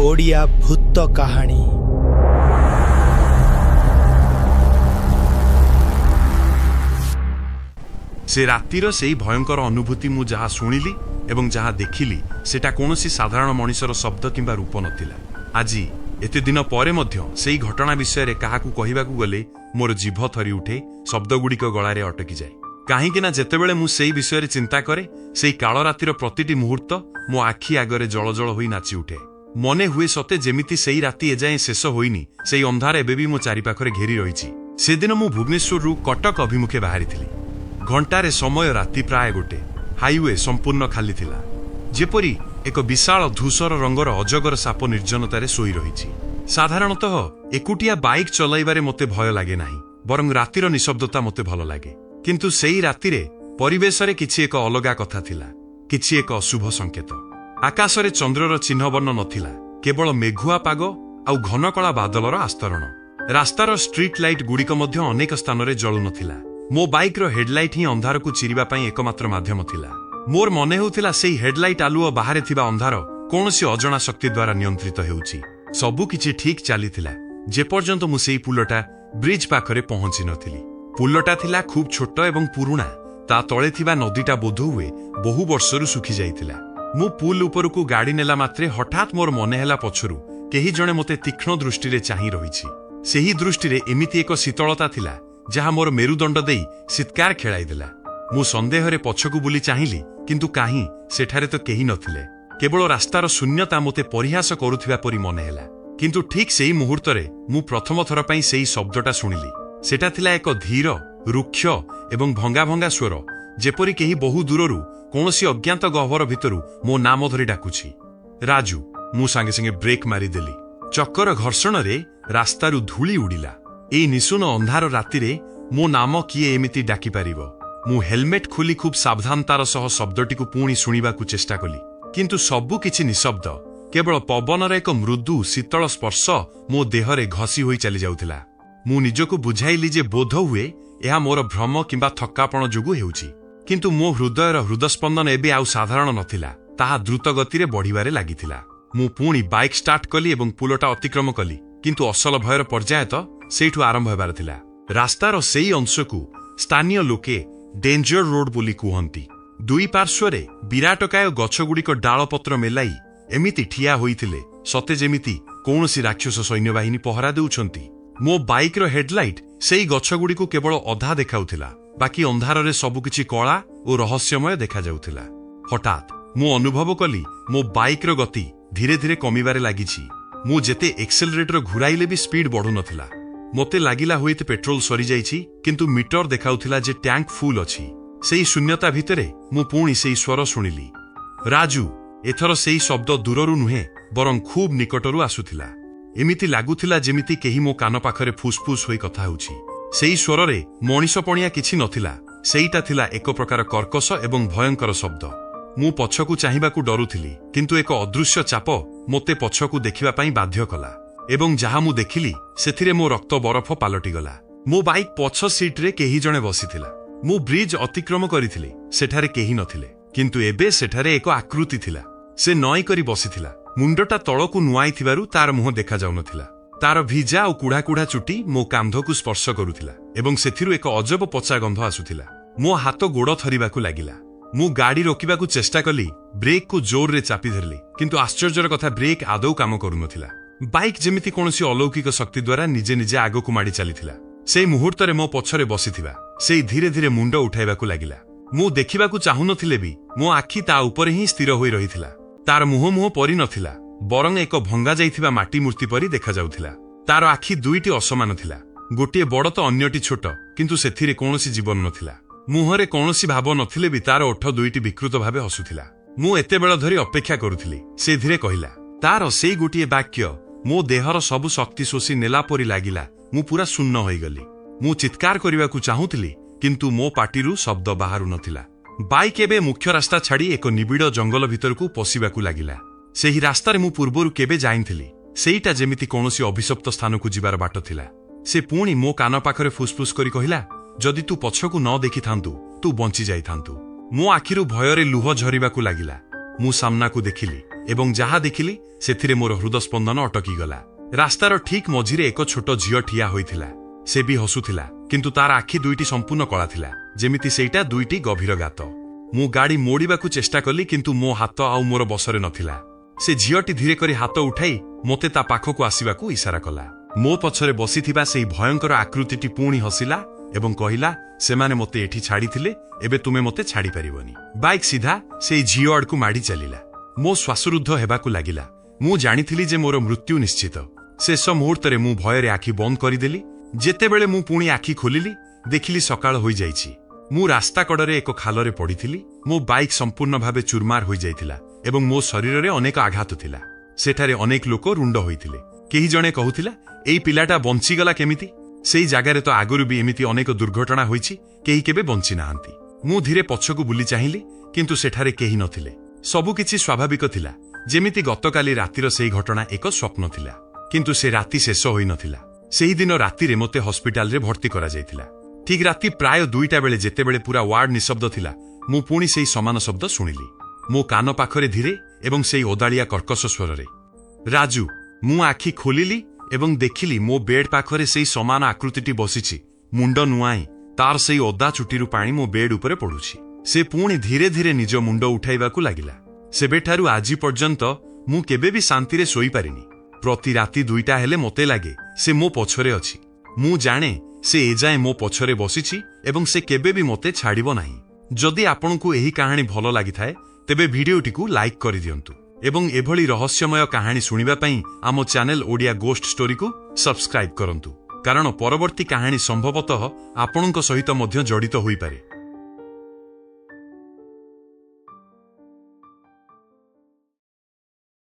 ओडिया भूत कहानी। से रातिर से भयंकर अनुभूति मु जहा शुणिली एवं जहा देखिली सेटा कोनोसी साधारण मनिषर शब्द किंबा रूप नथिला। आजी एते दिन परे मध्य सेई घटना विषय रे काहाकू कहिबाकू गले मोर जीभ थरी उठे, शब्द गुड़िक गलारे अटकी जाए। काहींकिना जेतेबेले मु सेई विषय रे चिंता करे सेई काल रातिर प्रतिटी मुहूर्त मो आखि आगरे जल जल होई नाची उठे। मने हुए सते जेमिति सेई राति एजाए शेष होइनी, सेई अंधार एबेबी मो चारि पाखरे घेरी रहिछि। सेदिन मु भुवनेश्वररू कटक अभिमुखे बाहरिथिली। घंटारे समय राति प्राय गोटे। हाईवे संपूर्ण खाली थिला, जेपरी एक विशाल धूसर रंगर अजगर साप निर्जनतारे सोई रहिछि। साधारणतः एकुटिया बाइक चलाइबारे मते भय लागे नाही, बरं रातिर निशब्दता मते भल लागे। किंतु सेई रातिरे परिवेशरे किछि एक अलगा कथा थिला, किछि एक अशुभ संकेत। आकाशरे चंद्रर चिन्ह वर्ण नथिला, केवल मेघुआ पाग आउ घनकला बादलर आस्तरण। रास्तार स्ट्रीट लाइट गुड़िक मध्य अनेक स्थान रे जळु नथिला। मो बाइक रो हेडलाइट ही अंधार को चिरिबा पई एकमात्र माध्यम थिला। मोर मने होउथिला सेई हेडलाइट आलुओ बाहरे थिबा अंधार कोनोसी अजणा शक्ति द्वारा नियंत्रित हेउछि। सबु किछि ठीक चलीथिला जे पर्यंत मु सेई पुलटा ब्रिज पाखरे पहुंची नथिली। पुलटा थिला खूब छोट एवं पुरुणा। ता तळे थिबा नदीटा बोध हुए बहु वर्षरु सुखी जाइथिला। मु पुल उपरकू गाड़ी नेला मात्रे हठात मोर मने हेला पछरु केही जणे मते तीक्ष्ण दृष्टि रे चाहि रहिछि। सेही दृष्टि रे एमिति एक शीतलता थिला जहा मोर मेरुदंड देई सित्कार खेळाई देला। मु संदेह रे पछकू बुली चाहिली, किंतु काहीं सेठारे तो केही नथिले। केवल रास्तार शून्यता मते परिहास करुथिबा परि मने हेला। किंतु ठीक सेही मुहूर्त रे मु प्रथम थर पई सेही शब्दटा शुणिली। सेटा थिला एक धीर, रुक्ष एवं भंगा भंगा स्वर, जेपरि केही बहु दूररू कोनोसी अज्ञात गह्वर भितरु मो नाम धरि डाकुछि। राजू। मु सांगे संगे ब्रेक मारी देली। चक्कर घर्षण रे रास्तारू धूली उडिला। एई निशुन अंधार रातिरे मो नाम किए एमिति डाकी पारिबो। मु हेलमेट खोली खूब सावधानतार सह शब्दटीकू पुणी शुणिबाकू चेष्टा कली, किंतु सबु किछि निशब्द। केवल पवनर एक मृदु शीतल स्पर्श मो देहरे घसी होई चली जाउथिला। मु निजकू बुझाइली जे बोध हुए एहा मोर भ्रम किंबा थक्कापण जोगु हेउछि। किंतु मो हृदयर हृदस्पंदन एबे आउ साधारण नथिला, ताहा द्रुत गतिरे बढ़िबारे लागिथिला। मु पुणी बाइक स्टार्ट कली एवं पुलटा अतिक्रम कली, किंतु असल भयर पर्याय तो सेठू आरंभ हेबार थिला। रास्तार सेई अंशकू स्थानीय लोके डेंजर रोड बोली कुहंती। दुई पार्श्वरे विराटकाय गछगुड़िक डालपत्र मेलाई एमिति ठिया होइथिले सते जेमिति कौनसी राक्षस सैन्यबाहिनी पहरा देउछंती। मो बाइक रो हेडलाइट सेई गछगुड़िकू केवल अधा देखाउथिला, बाकी अंधारे सबुकिछि कला और रहस्यमय देखा जाउथिला। हठात मु अनुभव कली मो बाइक रो गति धीरे धीरे कमिबारे लागिछि। मु जेते एक्सेलरेटर घुराइले भी स्पीड बढ़ु नथिला। मोते लागिला होइते पेट्रोल सरी जाइछि, किंतु मीटर देखाउथिला जे टैंक फुल अछि। सेई शून्यता भितरे मु पुणी सेई स्वर शुणिली। राजू। एथर सेई शब्द दूररू नुहे बरं खूब निकटरू आसुथिला। एमिति लागुथिला जेमिति केही मो कान पाखरे फुसफुस होई कथा होउछि। सेई स्वररे मणिषपणिया किछि नथिला, सेईटा थिला एक प्रकार कर्कश एवं भयंकर शब्द। मु पछकू चाहिबाकू डरुथिली, किंतु एक अदृश्य चाप मोते पछकू देखिबा पई बाध्य कला एवं जहा मु देखिली सेथिरे मो रक्त बरफ पालटी गला। मो बाइक पछ सीट रे केही जणे बसिथिला। मु ब्रिज अतिक्रम करिथिली, सेठारे केही नथिले, किंतु एबे सेठारे एक आकृति थिला। से नई करी बसिथिला। मुंडटा तळकू नुआई थिबारु तार मुह देखा जाउ नथिला। तार भिजा और कुढ़ा कुढ़ा चुटी मो कांधकू स्पर्श करुथिला एवं सेथिरु एक अजब पचा गंध आसुथिला। मो हाथ गोड़ थरिबाकू लागिला। मु गाड़ी रोकिबाकू चेष्टा कली, ब्रेक को जोर रे चापी धरली, किंतु आश्चर्यर कथा ब्रेक आदौ काम करू नथिला। बाइक जेमिति कोनोसी अलौकिक शक्ति द्वारा निजे निजे आगकू माडी चलीथिला। सेई मुहूर्तरे मो पछरे बसिथिबा सेई धीरे धीरे मुंड उठाइबाकू लागिला। मु देखिबाकू चाहू नथिले भी मो आखि ता ऊपर ही स्थिर होई रहिथिला। तार मुह मुह परि नथिला, बरं एक भंगा जाइथिबा माटी मूर्ति परि देखा जाउथिला। तार आखि दुईटी असमान थिला, गोटिए बड़ तो अन्यटी छोट, किंतु सेथिरे कोनोसी जीवन नथिला। मुहरे कोनोसी भाव नथिले भी तार ओठ दुईटी विकृत भावे हसुथिला। मु एते बेळ धरि अपेक्षा करुथिली। से धीरे कहिला। तार सेई गोटिए वाक्य मो देहर सबु शक्ति शोषी नेला परि लागिला। मु पूरा शून्य होई गली। मु चित्कार करिबाकू चाहूथिली, किंतु मो पाटिरू शब्द बाहारू नथिला। बाइक एबे मुख्य रास्ता छाड़ी एक निबिड़ जंगल भितरकू पशिबाकू लागिला। सेही रास्तारे मु पूर्वरु केबे जाइनथिली, सेईटा जेमिति कोनोसी अभिशप्त स्थानकू जिबार बाट थिला। से पुणी मो कान पाखरे फुसफुस करी कहिला, जदि तू पछकू न देखि थांतु तू बंची जाई थांतु। मो आखिरु भयरे लुह झरिबाकू लागिला। ମୁଁ ସାମ୍ନାକୁ ଦେଖିଲି ଏବଂ ଯାହା ଦେଖିଲି ସେଥିରେ ମୋର ହୃଦସ୍ପନ୍ଦନ ଅଟକିଗଲା। ରାସ୍ତାର ଠିକ୍ ମଝିରେ ଏକ ଛୋଟ ଝିଅ ଠିଆ ହୋଇଥିଲା। ସେ ବି ହସୁଥିଲା, କିନ୍ତୁ ତାର ଆଖି ଦୁଇଟି ସମ୍ପୂର୍ଣ୍ଣ କଳା ଥିଲା, ଯେମିତି ସେଇଟା ଦୁଇଟି ଗଭୀର ଗାତ। ମୁଁ ଗାଡ଼ି ମୋଡ଼ିବାକୁ ଚେଷ୍ଟା କଲି, କିନ୍ତୁ ମୋ ହାତ ଆଉ ମୋର ବସରେ ନଥିଲା। ସେ ଝିଅଟି ଧୀରେ କରି ହାତ ଉଠାଇ ମୋତେ ତା ପାଖକୁ ଆସିବାକୁ ଇସାରା କଲା। ମୋ ପଛରେ ବସିଥିବା ସେହି ଭୟଙ୍କର ଆକୃତିଟି ପୁଣି ହସିଲା ଏବଂ କହିଲା, ସେମାନେ ମୋତେ ଏଠି ଛାଡ଼ିଥିଲେ, ଏବେ ତୁମେ ମୋତେ ଛାଡ଼ିପାରିବନି। ବାଇକ୍ ସିଧା ସେଇ ଝିଅ ଆଡ଼କୁ ମାଡ଼ି ଚାଲିଲା। ମୋ ଶ୍ୱାସରୁଦ୍ଧ ହେବାକୁ ଲାଗିଲା। ମୁଁ ଜାଣିଥିଲି ଯେ ମୋର ମୃତ୍ୟୁ ନିଶ୍ଚିତ। ଶେଷ ମୁହୂର୍ତ୍ତରେ ମୁଁ ଭୟରେ ଆଖି ବନ୍ଦ କରିଦେଲି। ଯେତେବେଳେ ମୁଁ ପୁଣି ଆଖି ଖୋଲିଲି, ଦେଖିଲି ସକାଳ ହୋଇଯାଇଛି। ମୁଁ ରାସ୍ତା କଡ଼ରେ ଏକ ଖାଲରେ ପଡ଼ିଥିଲି। ମୋ ବାଇକ୍ ସମ୍ପୂର୍ଣ୍ଣ ଭାବେ ଚୁରମାର ହୋଇଯାଇଥିଲା ଏବଂ ମୋ ଶରୀରରେ ଅନେକ ଆଘାତ ଥିଲା। ସେଠାରେ ଅନେକ ଲୋକ ରୁଣ୍ଡ ହୋଇଥିଲେ। କେହି ଜଣେ କହୁଥିଲା, ଏଇ ପିଲାଟା ବଞ୍ଚିଗଲା କେମିତି? ସେଇ ଜାଗାରେ ତ ଆଗରୁ ବି ଏମିତି ଅନେକ ଦୁର୍ଘଟଣା ହୋଇଛି, କେହି କେବେ ବଞ୍ଚି ନାହାନ୍ତି। ମୁଁ ଧୀରେ ପଛକୁ ବୁଲି ଚାହିଁଲି, କିନ୍ତୁ ସେଠାରେ କେହି ନଥିଲେ। ସବୁକିଛି ସ୍ୱାଭାବିକ ଥିଲା, ଯେମିତି ଗତକାଲି ରାତିର ସେହି ଘଟଣା ଏକ ସ୍ୱପ୍ନ ଥିଲା। କିନ୍ତୁ ସେ ରାତି ଶେଷ ହୋଇନଥିଲା। ସେହିଦିନ ରାତିରେ ମୋତେ ହସ୍ପିଟାଲରେ ଭର୍ତ୍ତି କରାଯାଇଥିଲା। ଠିକ୍ ରାତି ପ୍ରାୟ 2ଟା ବେଳେ ଯେତେବେଳେ ପୁରା ୱାର୍ଡ ନିଶବ୍ଦ ଥିଲା, ମୁଁ ପୁଣି ସେହି ସମାନ ଶବ୍ଦ ଶୁଣିଲି। ମୋ କାନ ପାଖରେ ଧୀରେ ଏବଂ ସେହି ଓଦାଳିଆ କର୍କଶ ସ୍ୱରରେ, ରାଜୁ। ମୁଁ ଆଖି ଖୋଲିଲି ଏବଂ ଦେଖିଲି ମୋ ବେଡ୍ ପାଖରେ ସେହି ସମାନ ଆକୃତିଟି ବସିଛି, ମୁଣ୍ଡ ନୁଆଇଁ। ତାର ସେହି ଓଦା ଚୁଟିରୁ ପାଣି ମୋ ବେଡ୍ ଉପରେ ପଡୁଛି। ସେ ପୁଣି ଧୀରେ ଧୀରେ ନିଜ ମୁଣ୍ଡ ଉଠାଇବାକୁ ଲାଗିଲା। ସେବେଠାରୁ ଆଜି ପର୍ଯ୍ୟନ୍ତ ମୁଁ କେବେ ବି ଶାନ୍ତିରେ ଶୋଇପାରିନି। ପ୍ରତି ରାତି 2ଟା ହେଲେ ମୋତେ ଲାଗେ ସେ ମୋ ପଛରେ ଅଛି। ମୁଁ ଜାଣେ ସେ ଏଯାଏଁ ମୋ ପଛରେ ବସିଛି ଏବଂ ସେ କେବେ ବି ମୋତେ ଛାଡ଼ିବ ନାହିଁ। ଯଦି ଆପଣଙ୍କୁ ଏହି କାହାଣୀ ଭଲ ଲାଗିଥାଏ, ତେବେ ଭିଡିଓଟିକୁ ଲାଇକ୍ କରିଦିଅନ୍ତୁ ଏବଂ ଏଭଳି ରହସ୍ୟମୟ କାହାଣୀ ଶୁଣିବା ପାଇଁ ଆମ ଚ୍ୟାନେଲ ଓଡ଼ିଆ ଗୋଷ୍ଟ ଷ୍ଟୋରିକୁ ସବସ୍କ୍ରାଇବ୍ କରନ୍ତୁ, କାରଣ ପରବର୍ତ୍ତୀ କାହାଣୀ ସମ୍ଭବତଃ ଆପଣଙ୍କ ସହିତ ମଧ୍ୟ ଜଡ଼ିତ ହୋଇପାରେ।